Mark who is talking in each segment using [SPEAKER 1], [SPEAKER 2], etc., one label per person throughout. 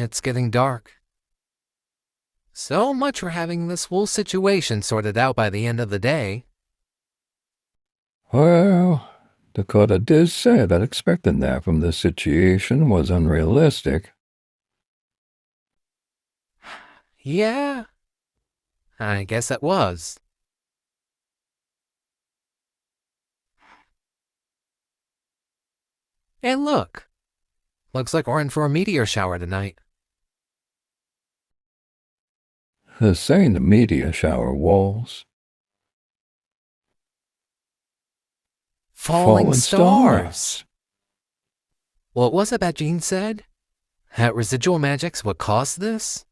[SPEAKER 1] It's getting dark. So much for having this whole situation sorted out by the end of the day.
[SPEAKER 2] Well, Dakota did say that expecting that from this situation was unrealistic.
[SPEAKER 1] Yeah, I guess it was. And look, looks like we're in for a meteor shower tonight.
[SPEAKER 2] This ain't a meteor shower, Walls.
[SPEAKER 1] Falling stars. What was it that Jean said? That residual magic's what caused this?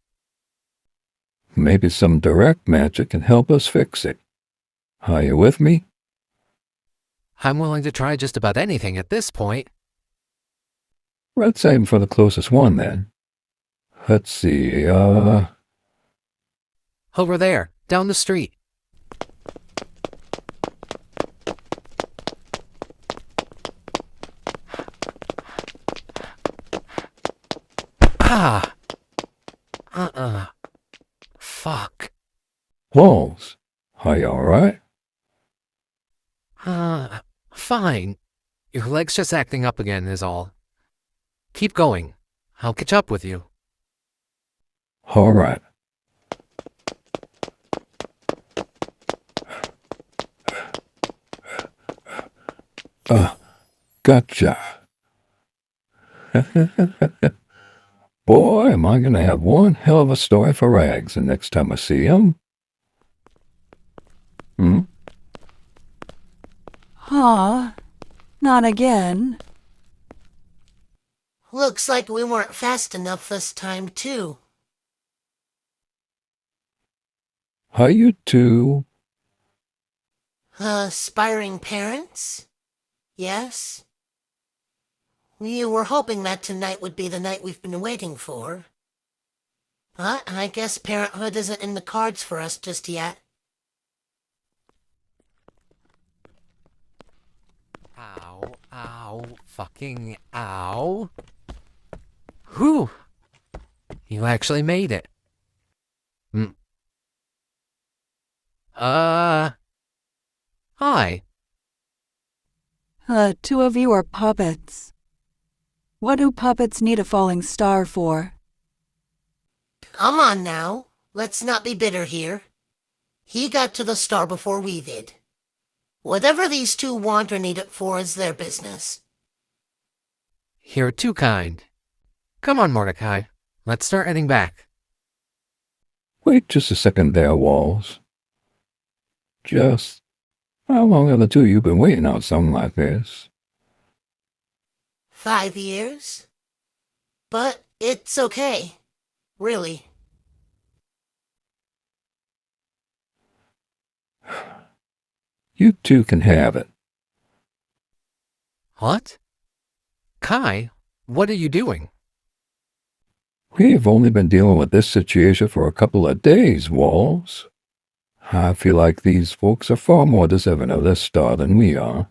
[SPEAKER 2] Maybe some direct magic can help us fix it. Are you with me?
[SPEAKER 1] I'm willing to try just about anything at this point.
[SPEAKER 2] Let's aim for the closest one, then. Let's see,
[SPEAKER 1] Over there, down the street. Ah! Fuck.
[SPEAKER 2] Walls, are you alright?
[SPEAKER 1] Fine. Your leg's just acting up again is all. Keep going. I'll catch up with you.
[SPEAKER 2] Alright. Gotcha. Boy, am I gonna have one hell of a story for Rags the next time I see him.
[SPEAKER 3] Aw, not again.
[SPEAKER 4] Looks like we weren't fast enough this time, too.
[SPEAKER 2] Are you two?
[SPEAKER 4] Aspiring parents? Yes? We were hoping that tonight would be the night we've been waiting for. But I guess parenthood isn't in the cards for us just yet.
[SPEAKER 1] Ow, ow, fucking ow. Whew! You actually made it. Hi.
[SPEAKER 3] Two of you are puppets. What do puppets need a falling star for?
[SPEAKER 4] Come on now. Let's not be bitter here. He got to the star before we did. Whatever these two want or need it for is their business.
[SPEAKER 1] You're too kind. Come on, Mordecai. Let's start heading back.
[SPEAKER 2] Wait just a second there, Walls. Just how long have the two of you been waiting on something like this?
[SPEAKER 4] 5 years? But it's okay. Really.
[SPEAKER 2] You two can have it.
[SPEAKER 1] What? Kai, what are you doing?
[SPEAKER 2] We've only been dealing with this situation for a couple of days, Walls. I feel like these folks are far more deserving of this star than we are.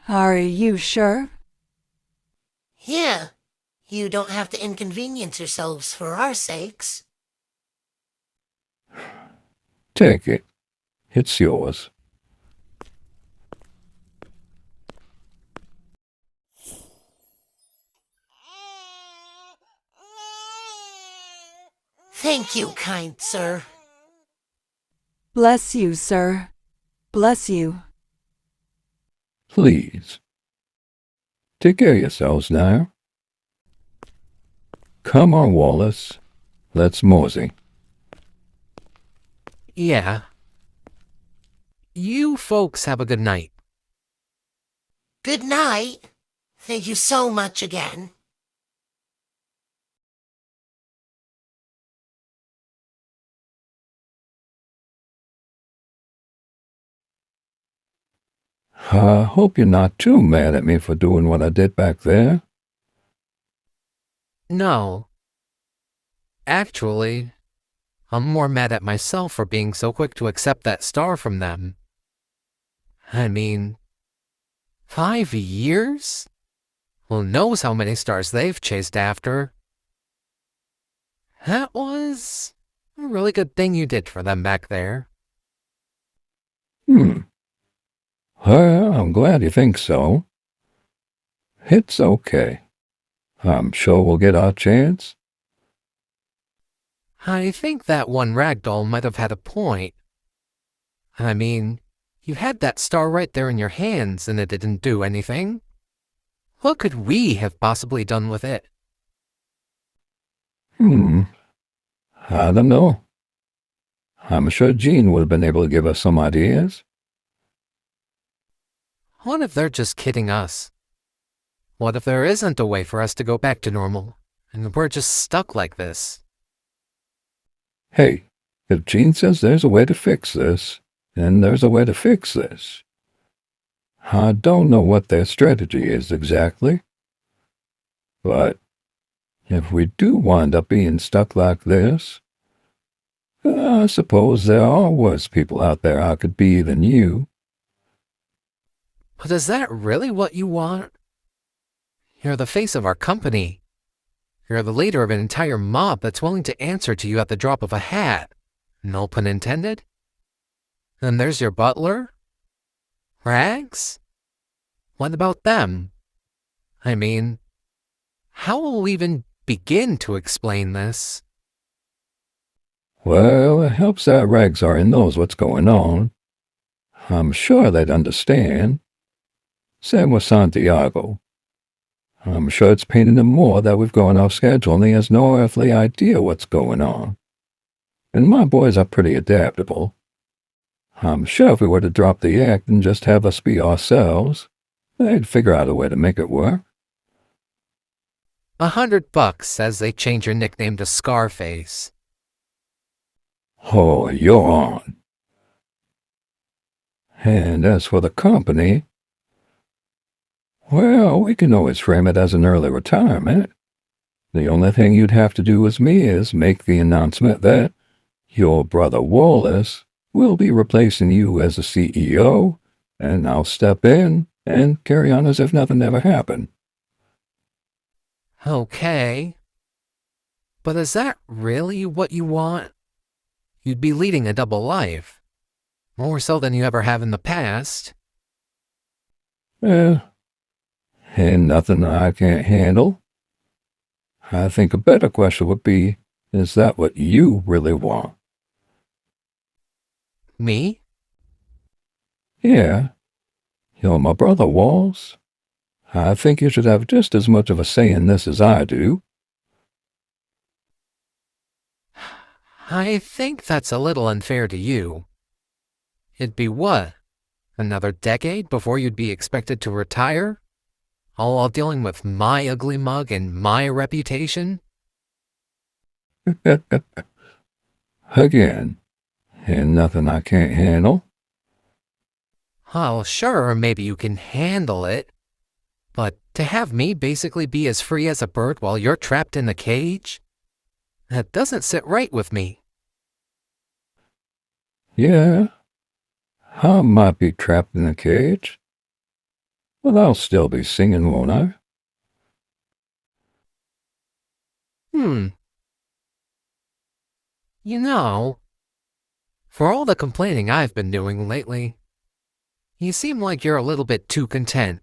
[SPEAKER 3] Are you sure?
[SPEAKER 4] Yeah. You don't have to inconvenience yourselves for our sakes.
[SPEAKER 2] Take it. It's yours.
[SPEAKER 4] Thank you, kind sir.
[SPEAKER 3] Bless you, sir. Bless you.
[SPEAKER 2] Please. Take care of yourselves now. Come on, Wallace. Let's mosey.
[SPEAKER 1] Yeah. You folks have a good night.
[SPEAKER 4] Good night. Thank you so much again.
[SPEAKER 2] I hope you're not too mad at me for doing what I did back there.
[SPEAKER 1] No. Actually, I'm more mad at myself for being so quick to accept that star from them. I mean, 5 years? Who knows how many stars they've chased after? That was a really good thing you did for them back there.
[SPEAKER 2] Well, I'm glad you think so. It's okay. I'm sure we'll get our chance.
[SPEAKER 1] I think that one ragdoll might have had a point. I mean, you had that star right there in your hands and it didn't do anything. What could we have possibly done with it?
[SPEAKER 2] I don't know. I'm sure Jean would have been able to give us some ideas.
[SPEAKER 1] What if they're just kidding us? What if there isn't a way for us to go back to normal, and we're just stuck like this?
[SPEAKER 2] Hey, if Jean says there's a way to fix this, then there's a way to fix this. I don't know what their strategy is exactly, but if we do wind up being stuck like this, I suppose there are worse people out there I could be than you.
[SPEAKER 1] But is that really what you want? You're the face of our company. You're the leader of an entire mob that's willing to answer to you at the drop of a hat. No pun intended. Then there's your butler. Rags? What about them? I mean, how will we even begin to explain this?
[SPEAKER 2] Well, it helps that Rags already knows what's going on. I'm sure they'd understand. Same with Santiago. I'm sure it's paining him more that we've gone off schedule and he has no earthly idea what's going on. And my boys are pretty adaptable. I'm sure if we were to drop the act and just have us be ourselves, they'd figure out a way to make it work.
[SPEAKER 1] $100 says they change your nickname to Scarface.
[SPEAKER 2] Oh, you're on. And as for the company, well, we can always frame it as an early retirement. The only thing you'd have to do with me is make the announcement that your brother Wallace will be replacing you as the CEO, and I'll step in and carry on as if nothing ever happened.
[SPEAKER 1] Okay. But is that really what you want? You'd be leading a double life. More so than you ever have in the past.
[SPEAKER 2] And nothing I can't handle. I think a better question would be, is that what you really want?
[SPEAKER 1] Me?
[SPEAKER 2] Yeah. You're my brother, Walls. I think you should have just as much of a say in this as I do.
[SPEAKER 1] I think that's a little unfair to you. It'd be what? Another decade before you'd be expected to retire? All while dealing with my ugly mug and my reputation?
[SPEAKER 2] Again, and nothing I can't handle.
[SPEAKER 1] Oh, sure, maybe you can handle it. But to have me basically be as free as a bird while you're trapped in a cage? That doesn't sit right with me.
[SPEAKER 2] Yeah, I might be trapped in a cage, but I'll still be singing, won't I?
[SPEAKER 1] You know, for all the complaining I've been doing lately, you seem like you're a little bit too content.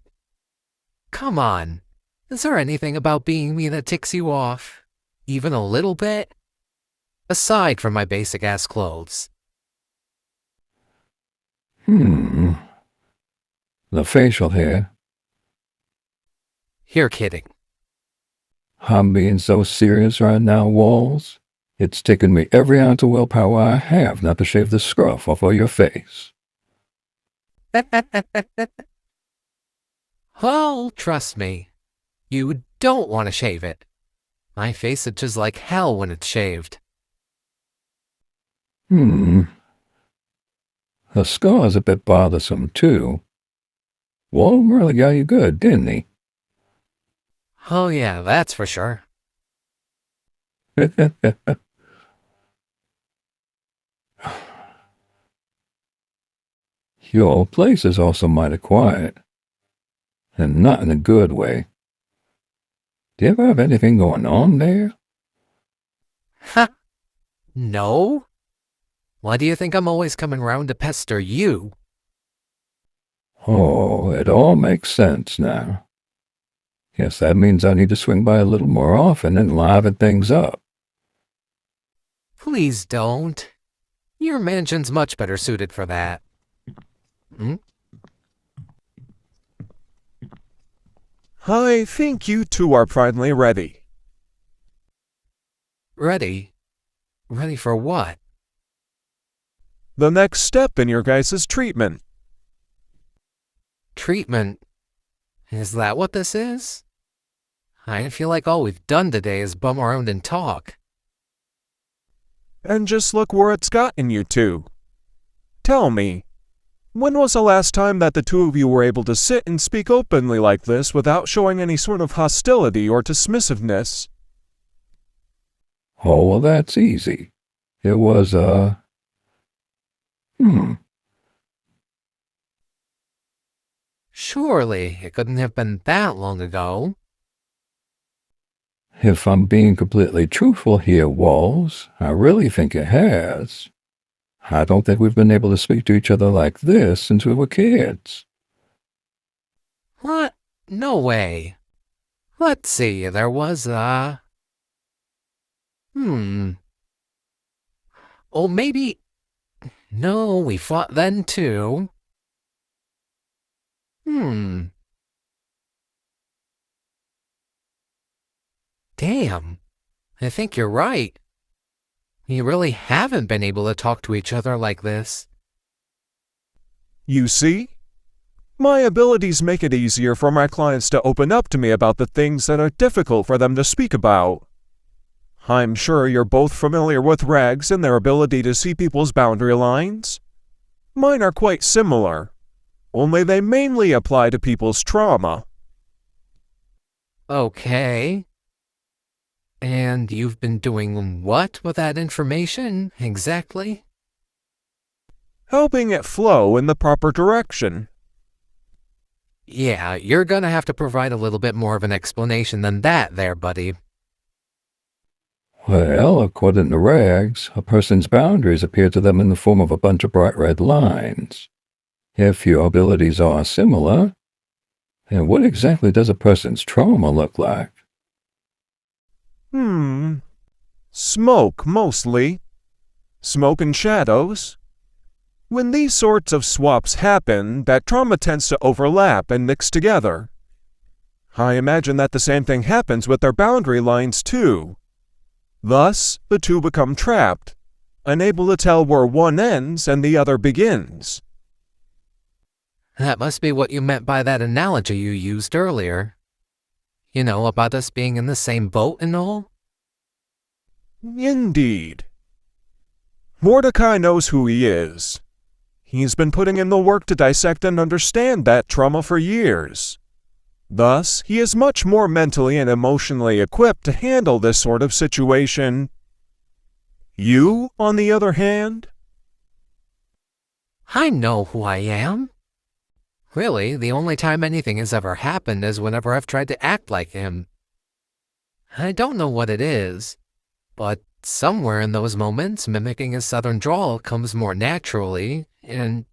[SPEAKER 1] Come on, is there anything about being me that ticks you off? Even a little bit? Aside from my basic-ass clothes.
[SPEAKER 2] The facial hair.
[SPEAKER 1] You're kidding.
[SPEAKER 2] I'm being so serious right now, Walls. It's taken me every ounce of willpower I have not to shave the scruff off of your face.
[SPEAKER 1] Well, trust me, you don't want to shave it. My face itches like hell when it's shaved.
[SPEAKER 2] The scar's a bit bothersome, too. Walt really got you good, didn't he?
[SPEAKER 1] Oh yeah, that's for sure.
[SPEAKER 2] Your place is also mighty quiet, and not in a good way. Do you ever have anything going on there?
[SPEAKER 1] Ha! No? Why do you think I'm always coming round to pester you?
[SPEAKER 2] Oh, it all makes sense now. Guess that means I need to swing by a little more often and liven things up.
[SPEAKER 1] Please don't. Your mansion's much better suited for that. Hmm?
[SPEAKER 5] I think you two are finally ready.
[SPEAKER 1] Ready? Ready for what?
[SPEAKER 5] The next step in your guys' treatment.
[SPEAKER 1] Treatment? Is that what this is? I feel like all we've done today is bum around and talk.
[SPEAKER 5] And just look where it's gotten you two. Tell me, when was the last time that the two of you were able to sit and speak openly like this without showing any sort of hostility or dismissiveness?
[SPEAKER 2] Oh, well, that's easy. It was,
[SPEAKER 1] Surely it couldn't have been that long ago.
[SPEAKER 2] If I'm being completely truthful here, Walls, I really think it has. I don't think we've been able to speak to each other like this since we were kids.
[SPEAKER 1] What? No way. Let's see, there was, Oh, maybe... No, we fought then too. Damn. I think you're right. We really haven't been able to talk to each other like this.
[SPEAKER 5] You see? My abilities make it easier for my clients to open up to me about the things that are difficult for them to speak about. I'm sure you're both familiar with Rags and their ability to see people's boundary lines. Mine are quite similar, only they mainly apply to people's trauma.
[SPEAKER 1] Okay. And you've been doing what with that information, exactly?
[SPEAKER 5] Helping it flow in the proper direction.
[SPEAKER 1] Yeah, you're gonna have to provide a little bit more of an explanation than that there, buddy.
[SPEAKER 2] Well, according to Rags, a person's boundaries appear to them in the form of a bunch of bright red lines. If your abilities are similar, then what exactly does a person's trauma look like?
[SPEAKER 5] Smoke, mostly. Smoke and shadows. When these sorts of swaps happen, that trauma tends to overlap and mix together. I imagine that the same thing happens with their boundary lines too. Thus, the two become trapped, unable to tell where one ends and the other begins.
[SPEAKER 1] That must be what you meant by that analogy you used earlier. You know, about us being in the same boat and all?
[SPEAKER 5] Indeed. Mordecai knows who he is. He's been putting in the work to dissect and understand that trauma for years. Thus, he is much more mentally and emotionally equipped to handle this sort of situation. You, on the other hand?
[SPEAKER 1] I know who I am. Really, the only time anything has ever happened is whenever I've tried to act like him. I don't know what it is, but somewhere in those moments, mimicking his southern drawl comes more naturally, and...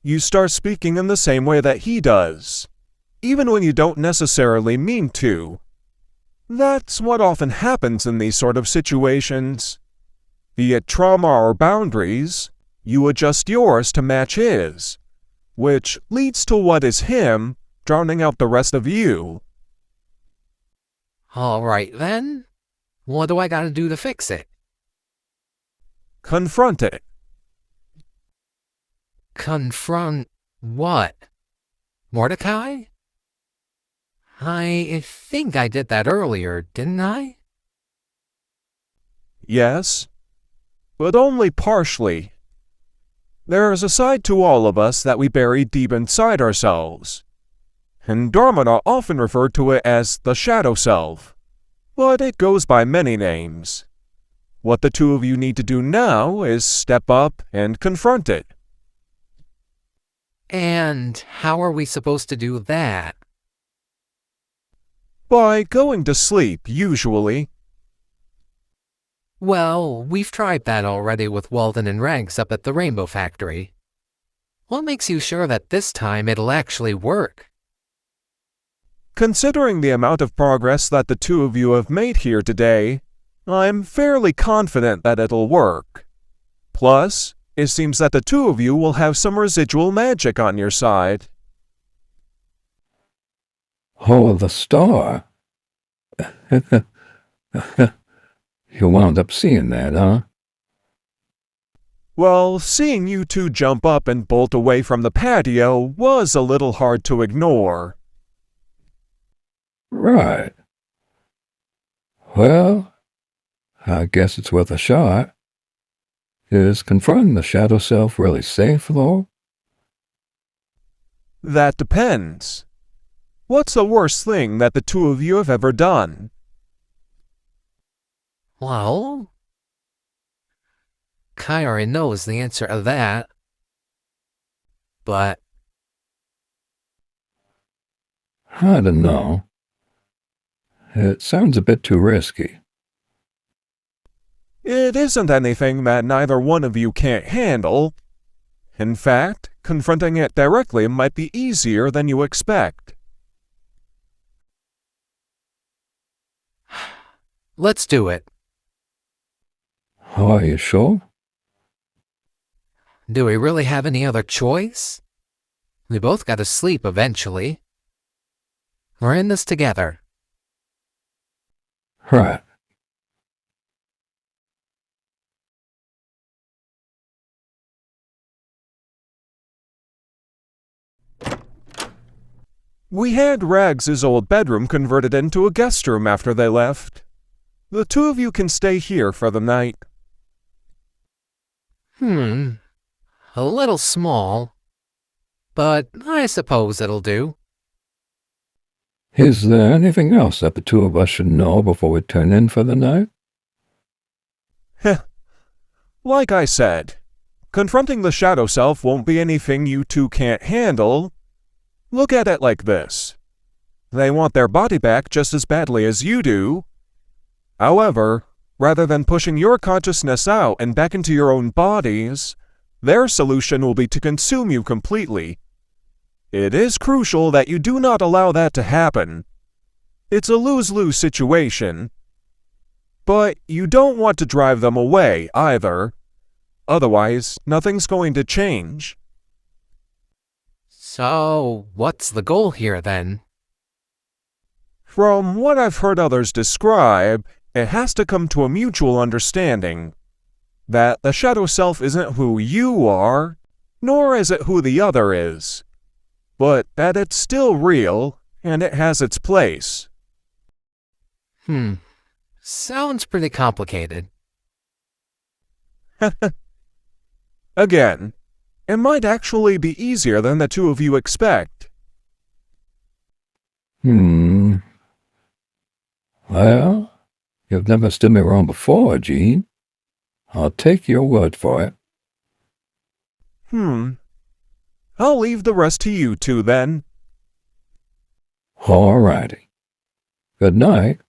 [SPEAKER 5] You start speaking in the same way that he does, even when you don't necessarily mean to. That's what often happens in these sort of situations. Be it trauma or boundaries, you adjust yours to match his, which leads to what is him drowning out the rest of you.
[SPEAKER 1] All right, then. What do I gotta do to fix it?
[SPEAKER 5] Confront it.
[SPEAKER 1] Confront what? Mordecai? I think I did that earlier, didn't I?
[SPEAKER 5] Yes, but only partially. There is a side to all of us that we bury deep inside ourselves. Andromeda often referred to it as the shadow self, but it goes by many names. What the two of you need to do now is step up and confront it.
[SPEAKER 1] And how are we supposed to do that?
[SPEAKER 5] By going to sleep, usually.
[SPEAKER 1] Well, we've tried that already with Walden and Rags up at the Rainbow Factory. What makes you sure that this time it'll actually work?
[SPEAKER 5] Considering the amount of progress that the two of you have made here today, I'm fairly confident that it'll work. Plus, it seems that the two of you will have some residual magic on your side.
[SPEAKER 2] Oh, the star. You wound up seeing that, huh?
[SPEAKER 5] Well, seeing you two jump up and bolt away from the patio was a little hard to ignore.
[SPEAKER 2] Right. Well, I guess it's worth a shot. Is confronting the shadow self really safe, though?
[SPEAKER 5] That depends. What's the worst thing that the two of you have ever done?
[SPEAKER 1] Well, Kai already knows the answer to that. But
[SPEAKER 2] I don't know. It sounds a bit too risky.
[SPEAKER 5] It isn't anything that neither one of you can't handle. In fact, confronting it directly might be easier than you expect.
[SPEAKER 1] let's do it.
[SPEAKER 2] Are you sure?
[SPEAKER 1] Do we really have any other choice? We both gotta sleep eventually. We're in this together.
[SPEAKER 2] Right.
[SPEAKER 5] We had Rags's old bedroom converted into a guest room after they left. The two of you can stay here for the night.
[SPEAKER 1] A little small. But I suppose it'll do.
[SPEAKER 2] Is there anything else that the two of us should know before we turn in for the night?
[SPEAKER 5] Like I said, confronting the shadow self won't be anything you two can't handle. Look at it like this. They want their body back just as badly as you do. However, rather than pushing your consciousness out and back into your own bodies, their solution will be to consume you completely. It is crucial that you do not allow that to happen. It's a lose-lose situation. But you don't want to drive them away either. Otherwise, nothing's going to change.
[SPEAKER 1] So, what's the goal here then?
[SPEAKER 5] From what I've heard others describe, it has to come to a mutual understanding that the shadow self isn't who you are, nor is it who the other is, but that it's still real and it has its place.
[SPEAKER 1] Sounds pretty complicated.
[SPEAKER 5] Again, it might actually be easier than the two of you expect.
[SPEAKER 2] Well, you've never stood me wrong before, Gene. I'll take your word for it.
[SPEAKER 5] I'll leave the rest to you two then.
[SPEAKER 2] All righty. Good night.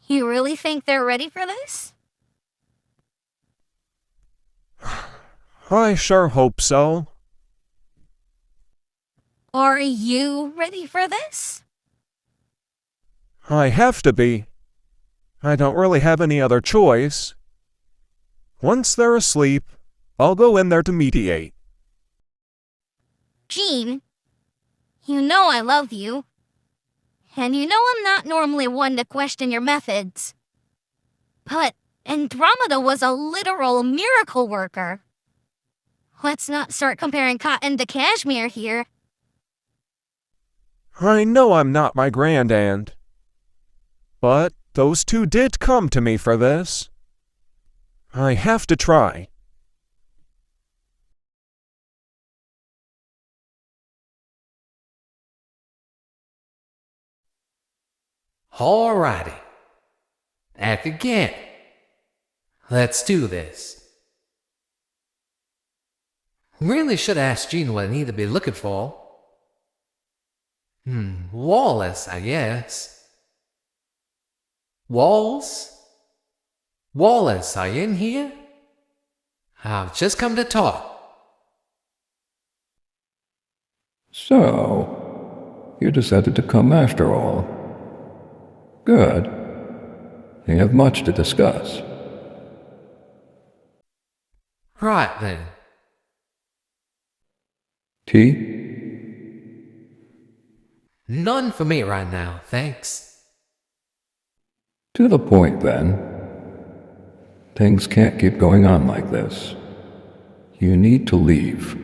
[SPEAKER 6] You really think they're ready for this?
[SPEAKER 5] I sure hope so.
[SPEAKER 6] Are you ready for this?
[SPEAKER 5] I have to be. I don't really have any other choice. Once they're asleep, I'll go in there to mediate.
[SPEAKER 6] Gene, you know I love you. And you know I'm not normally one to question your methods. But Andromeda was a literal miracle worker. Let's not start comparing cotton to cashmere here.
[SPEAKER 5] I know I'm not my grandaunt. But those two did come to me for this. I have to try.
[SPEAKER 1] Alrighty. Act again. Let's do this. Really should ask Gene what I need to be looking for. Wallace, I guess. Walls? Wallace, are you in here? I've just come to talk.
[SPEAKER 2] So, you decided to come after all. Good. We have much to discuss.
[SPEAKER 1] Right then.
[SPEAKER 2] Tea?
[SPEAKER 1] None for me right now, thanks.
[SPEAKER 2] To the point, then. Things can't keep going on like this. You need to leave.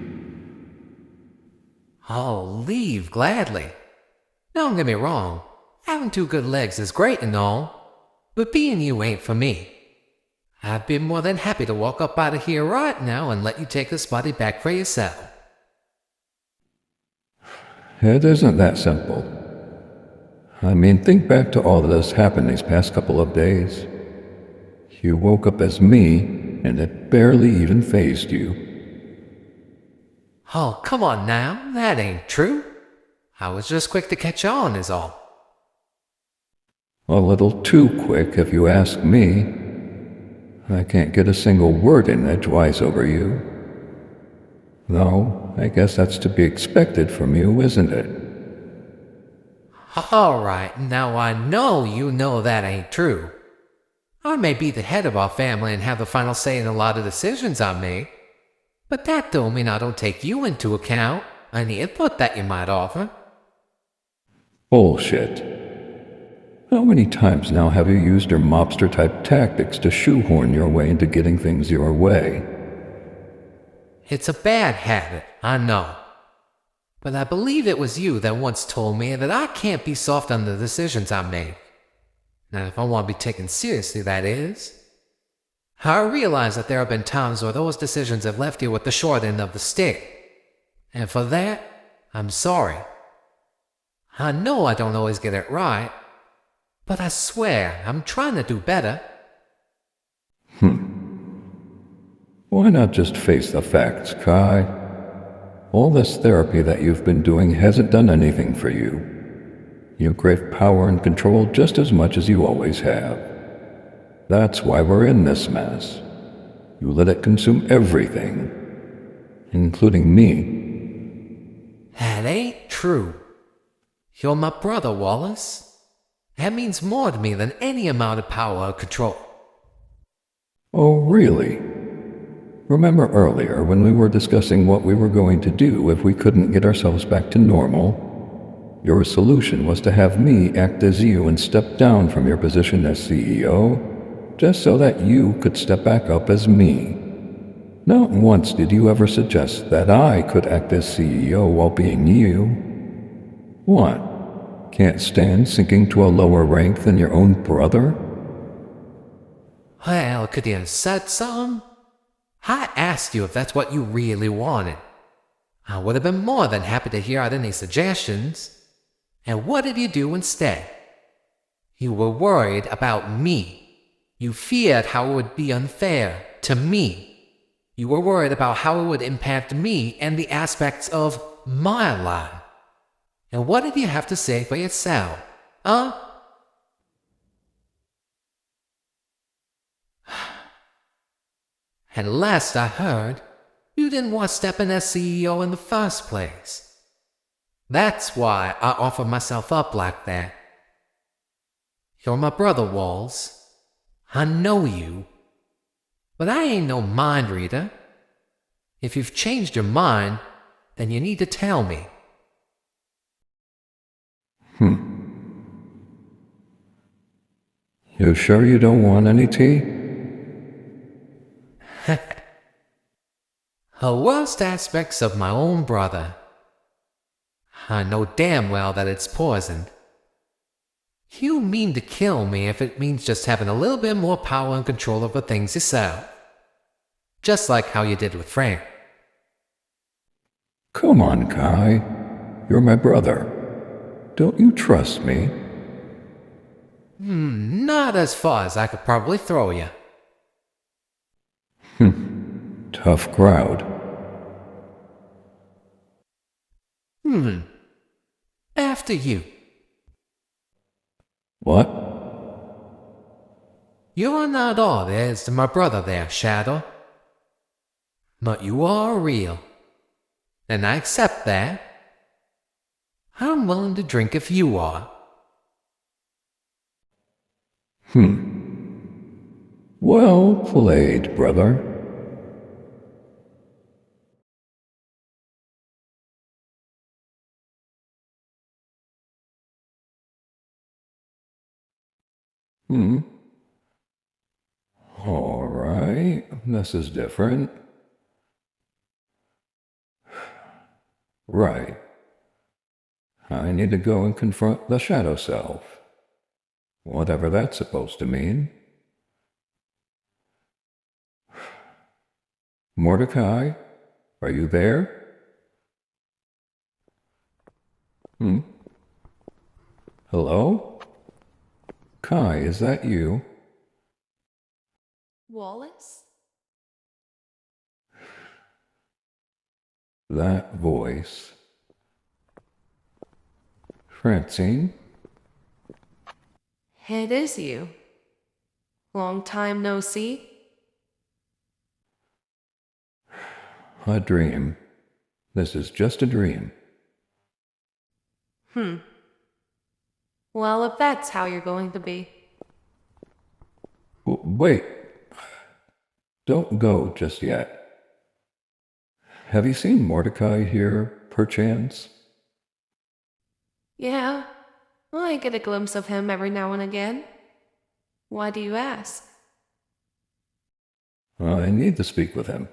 [SPEAKER 1] I'll leave gladly. Don't get me wrong, having 2 good legs is great and all, but being you ain't for me. I'd be more than happy to walk up out of here right now and let you take this body back for yourself.
[SPEAKER 2] It isn't that simple. I mean, think back to all that has happened these past couple of days. You woke up as me, and it barely even fazed you.
[SPEAKER 1] Oh, come on now, that ain't true. I was just quick to catch on is all.
[SPEAKER 2] A little too quick, if you ask me. I can't get a single word in edgewise over you. Though, I guess that's to be expected from you, isn't it?
[SPEAKER 1] Alright, now I know you know that ain't true. I may be the head of our family and have the final say in a lot of decisions I make, but that don't mean I don't take you into account, any input that you might offer.
[SPEAKER 2] Bullshit. How many times now have you used your mobster-type tactics to shoehorn your way into getting things your way?
[SPEAKER 1] It's a bad habit, I know. But I believe it was you that once told me that I can't be soft on the decisions I make. Now, if I want to be taken seriously, that is. I realize that there have been times where those decisions have left you with the short end of the stick. And for that, I'm sorry. I know I don't always get it right, but I swear I'm trying to do better.
[SPEAKER 2] Why not just face the facts, Kai? All this therapy that you've been doing hasn't done anything for you. You crave power and control just as much as you always have. That's why we're in this mess. You let it consume everything, including me.
[SPEAKER 1] That ain't true. You're my brother, Wallace. That means more to me than any amount of power or control.
[SPEAKER 2] Oh, really? Remember earlier when we were discussing what we were going to do if we couldn't get ourselves back to normal? Your solution was to have me act as you and step down from your position as CEO, just so that you could step back up as me. Not once did you ever suggest that I could act as CEO while being you. What? Can't stand sinking to a lower rank than your own brother?
[SPEAKER 1] Well, could you have said something? I asked you if that's what you really wanted. I would have been more than happy to hear out any suggestions. And what did you do instead? You were worried about me. You feared how it would be unfair to me. You were worried about how it would impact me and the aspects of my life. And what did you have to say for yourself, huh? And last I heard, you didn't want to step in as CEO in the first place. That's why I offered myself up like that. You're my brother, Walls. I know you. But I ain't no mind reader. If you've changed your mind, then you need to tell me.
[SPEAKER 2] You sure you don't want any tea?
[SPEAKER 1] The worst aspects of my own brother. I know damn well that it's poisoned. You mean to kill me if it means just having a little bit more power and control over things yourself. Just like how you did with Frank.
[SPEAKER 2] Come on, Kai. You're my brother. Don't you trust me?
[SPEAKER 1] Not as far as I could probably throw you.
[SPEAKER 2] Tough crowd.
[SPEAKER 1] After you.
[SPEAKER 2] What?
[SPEAKER 1] You are not all there is to my brother there, Shadow. But you are real. And I accept that. I'm willing to drink if you are.
[SPEAKER 2] Well played, brother. All right, this is different. Right. I need to go and confront the shadow self. Whatever that's supposed to mean. Mordecai, are you there? Hello? Kai, is that you?
[SPEAKER 7] Wallace?
[SPEAKER 2] That voice. Francine?
[SPEAKER 7] It is you. Long time no see?
[SPEAKER 2] A dream. This is just a dream.
[SPEAKER 7] Well, if that's how you're going to be.
[SPEAKER 2] Wait. Don't go just yet. Have you seen Mordecai here, perchance?
[SPEAKER 7] Yeah, I get a glimpse of him every now and again. Why do you ask?
[SPEAKER 2] I need to speak with him.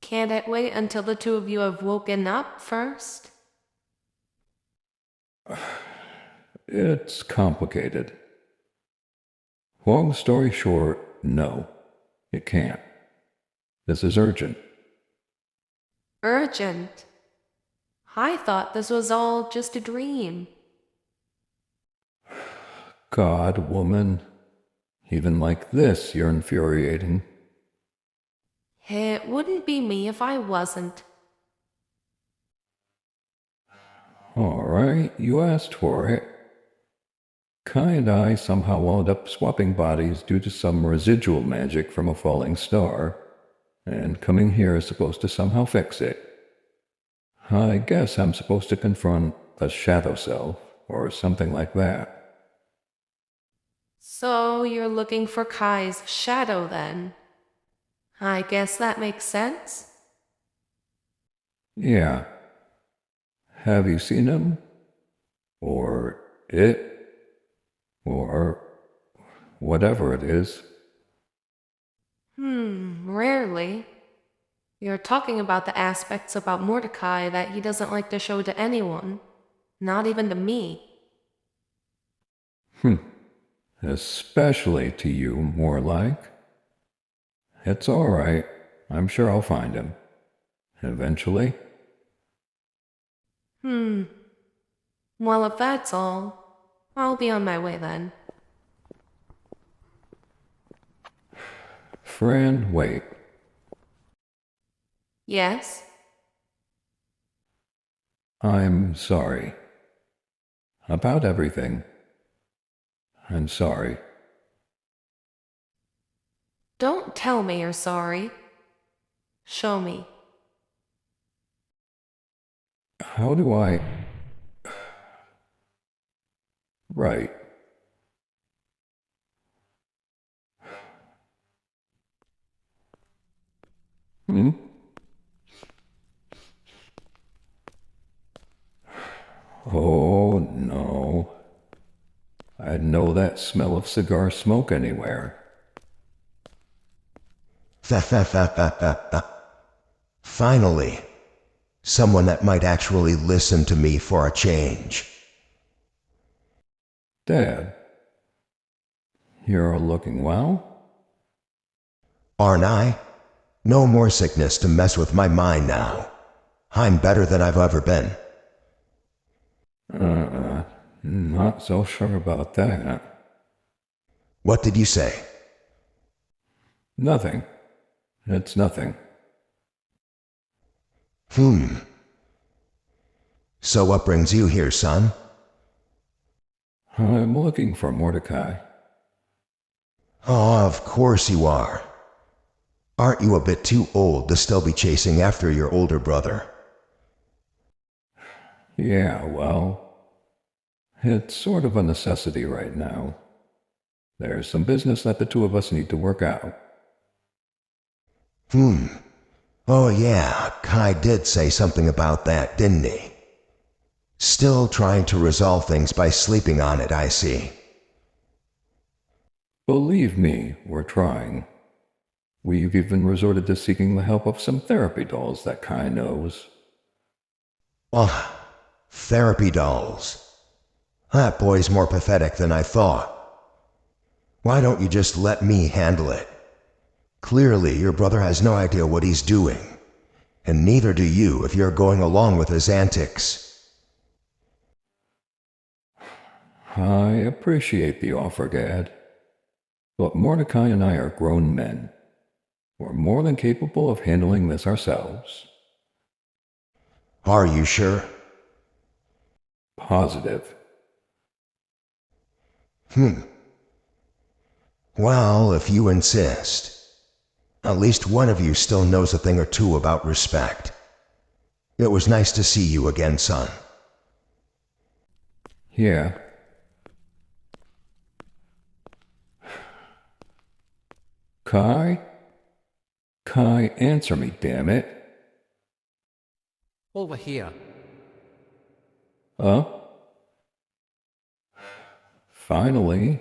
[SPEAKER 7] Can't it wait until the two of you have woken up first?
[SPEAKER 2] It's complicated. Long story short, no. It can't. This is urgent.
[SPEAKER 7] Urgent? I thought this was all just a dream.
[SPEAKER 2] God, woman. Even like this, you're infuriating.
[SPEAKER 7] It wouldn't be me if I wasn't.
[SPEAKER 2] All right, you asked for it. Kai and I somehow wound up swapping bodies due to some residual magic from a falling star, and coming here is supposed to somehow fix it. I guess I'm supposed to confront a shadow self, or something like that.
[SPEAKER 7] So you're looking for Kai's shadow then? I guess that makes sense.
[SPEAKER 2] Yeah. Have you seen him? Or it? Or whatever it is.
[SPEAKER 7] Rarely. You're talking about the aspects about Mordecai that he doesn't like to show to anyone, not even to me.
[SPEAKER 2] Especially to you, more like. It's all right. I'm sure I'll find him. Eventually.
[SPEAKER 7] Well, if that's all, I'll be on my way then.
[SPEAKER 2] Fran, wait.
[SPEAKER 7] Yes?
[SPEAKER 2] I'm sorry. About everything. I'm sorry.
[SPEAKER 7] Don't tell me you're sorry. Show me.
[SPEAKER 2] How do I... Right. Oh, no. I'd know that smell of cigar smoke anywhere.
[SPEAKER 8] Finally, someone that might actually listen to me for a change.
[SPEAKER 2] Dad, you're looking well?
[SPEAKER 8] Aren't I? No more sickness to mess with my mind now. I'm better than I've ever been.
[SPEAKER 2] Not so sure about that.
[SPEAKER 8] What did you say?
[SPEAKER 2] Nothing. It's nothing.
[SPEAKER 8] So what brings you here, son?
[SPEAKER 2] I'm looking for Mordecai.
[SPEAKER 8] Oh, of course you are. Aren't you a bit too old to still be chasing after your older brother?
[SPEAKER 2] Yeah, well, it's sort of a necessity right now. There's some business that the two of us need to work out.
[SPEAKER 8] Oh yeah, Kai did say something about that, didn't he? Still trying to resolve things by sleeping on it, I see.
[SPEAKER 2] Believe me, we're trying. We've even resorted to seeking the help of some therapy dolls that Kai knows.
[SPEAKER 8] Oh, therapy dolls. That boy's more pathetic than I thought. Why don't you just let me handle it? Clearly, your brother has no idea what he's doing, and neither do you if you're going along with his antics.
[SPEAKER 2] I appreciate the offer, Gad. But Mordecai and I are grown men. We're more than capable of handling this ourselves.
[SPEAKER 8] Are you sure?
[SPEAKER 2] Positive.
[SPEAKER 8] Well, if you insist. At least one of you still knows a thing or two about respect. It was nice to see you again, son.
[SPEAKER 2] Yeah. Kai? Kai, answer me, damn it.
[SPEAKER 1] Over here.
[SPEAKER 2] Huh? Finally.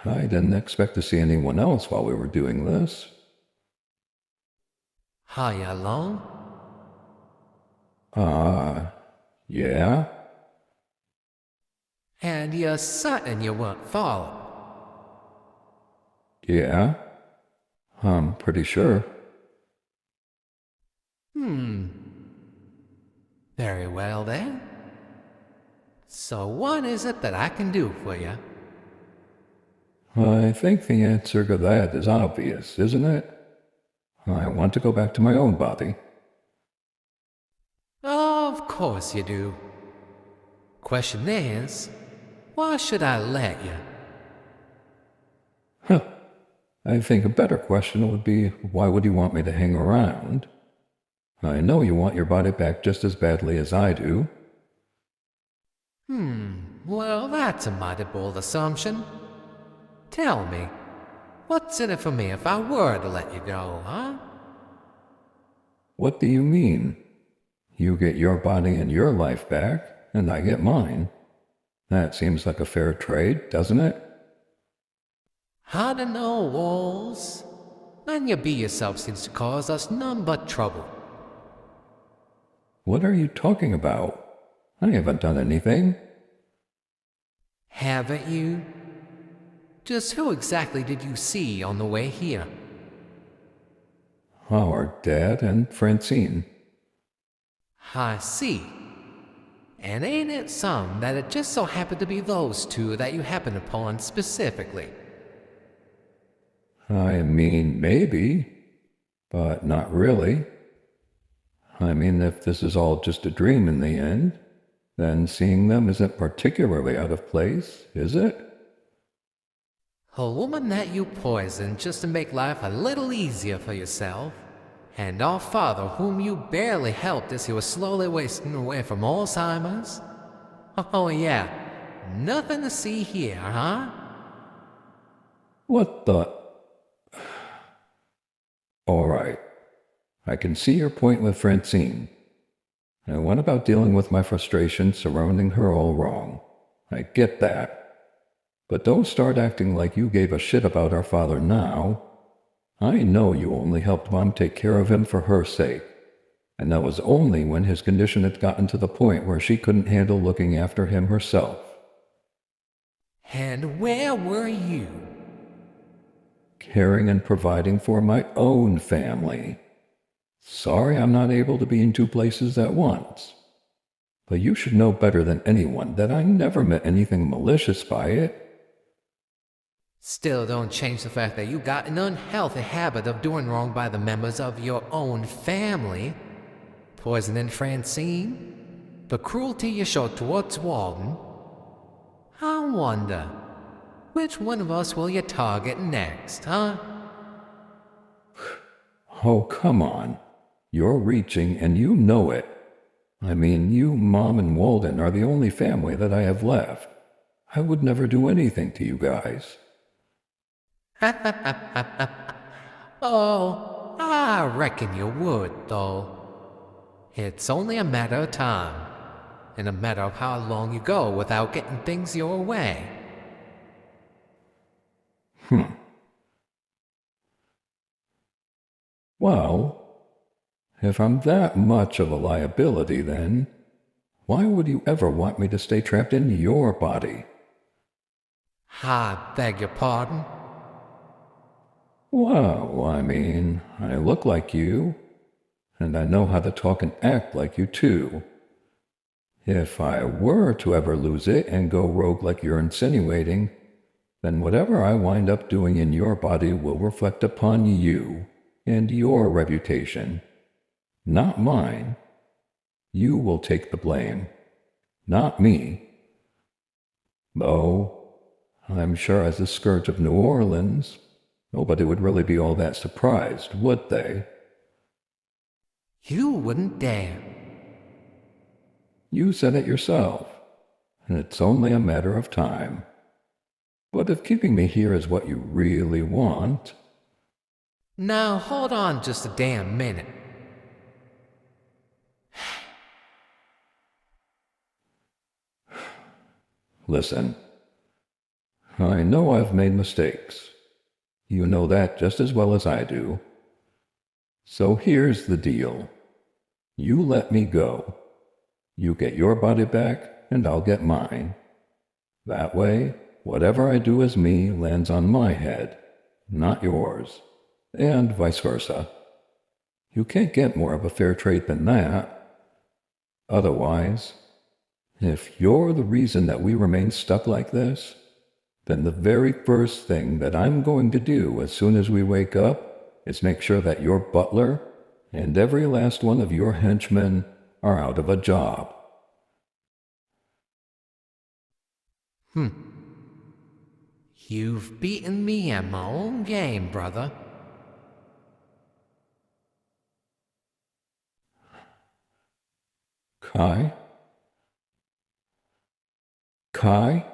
[SPEAKER 2] I didn't expect to see anyone else while we were doing this.
[SPEAKER 1] Are you alone?
[SPEAKER 2] Yeah?
[SPEAKER 1] And you're certain you weren't followed?
[SPEAKER 2] Yeah? I'm pretty sure.
[SPEAKER 1] Very well then. So what is it that I can do for you?
[SPEAKER 2] I think the answer to that is obvious, isn't it? I want to go back to my own body.
[SPEAKER 1] Of course you do. Question is, why should I let you?
[SPEAKER 2] I think a better question would be, why would you want me to hang around? I know you want your body back just as badly as I do.
[SPEAKER 1] Well, that's a mighty bold assumption. Tell me, what's in it for me if I were to let you go, huh?
[SPEAKER 2] What do you mean? You get your body and your life back, and I get mine. That seems like a fair trade, doesn't it?
[SPEAKER 1] Hard to know, Walls. Letting you be yourself seems to cause us none but trouble.
[SPEAKER 2] What are you talking about? I haven't done anything.
[SPEAKER 1] Haven't you? Just who exactly did you see on the way here?
[SPEAKER 2] Our dad and Francine.
[SPEAKER 1] I see. And ain't it some that it just so happened to be those two that you happened upon specifically?
[SPEAKER 2] I mean, maybe, but not really. I mean, if this is all just a dream in the end, then seeing them isn't particularly out of place, is it?
[SPEAKER 1] A woman that you poisoned just to make life a little easier for yourself, and our father whom you barely helped as he was slowly wasting away from Alzheimer's? Oh yeah, nothing to see here, huh?
[SPEAKER 2] What the... All right. I can see your point with Francine. I went about dealing with my frustration surrounding her all wrong. I get that. But don't start acting like you gave a shit about our father now. I know you only helped Mom take care of him for her sake. And that was only when his condition had gotten to the point where she couldn't handle looking after him herself.
[SPEAKER 1] And where were you?
[SPEAKER 2] Caring and providing for my own family. Sorry I'm not able to be in two places at once. But you should know better than anyone that I never meant anything malicious by it.
[SPEAKER 1] Still don't change the fact that you got an unhealthy habit of doing wrong by the members of your own family. poisoning Francine? The cruelty you showed towards Walden? I wonder, which one of us will you target next, huh?
[SPEAKER 2] Oh, come on. You're reaching and you know it. I mean, you, Mom, and Walden are the only family that I have left. I would never do anything to you guys.
[SPEAKER 1] Oh, I reckon you would, though. It's only a matter of time, and a matter of how long you go without getting things your way.
[SPEAKER 2] Well, if I'm that much of a liability, then why would you ever want me to stay trapped in your body?
[SPEAKER 1] I beg your pardon?
[SPEAKER 2] Well, I mean, I look like you, and I know how to talk and act like you too. If I were to ever lose it and go rogue like you're insinuating, then whatever I wind up doing in your body will reflect upon you and your reputation, not mine. You will take the blame, not me. Though, I'm sure as the scourge of New Orleans, nobody would really be all that surprised, would they?
[SPEAKER 1] You wouldn't dare.
[SPEAKER 2] You said it yourself, and it's only a matter of time. But if keeping me here is what you really want,
[SPEAKER 1] Now hold on just a damn minute.
[SPEAKER 2] listen. I know I've made mistakes. You know that just as well as I do. So here's the deal. You let me go. You get your body back, and I'll get mine. That way, whatever I do as me lands on my head, not yours, and vice versa. You can't get more of a fair trade than that. Otherwise, if you're the reason that we remain stuck like this, then the very first thing that I'm going to do as soon as we wake up is make sure that your butler and every last one of your henchmen are out of a job.
[SPEAKER 1] You've beaten me at my own game, brother.
[SPEAKER 2] Kai? Kai?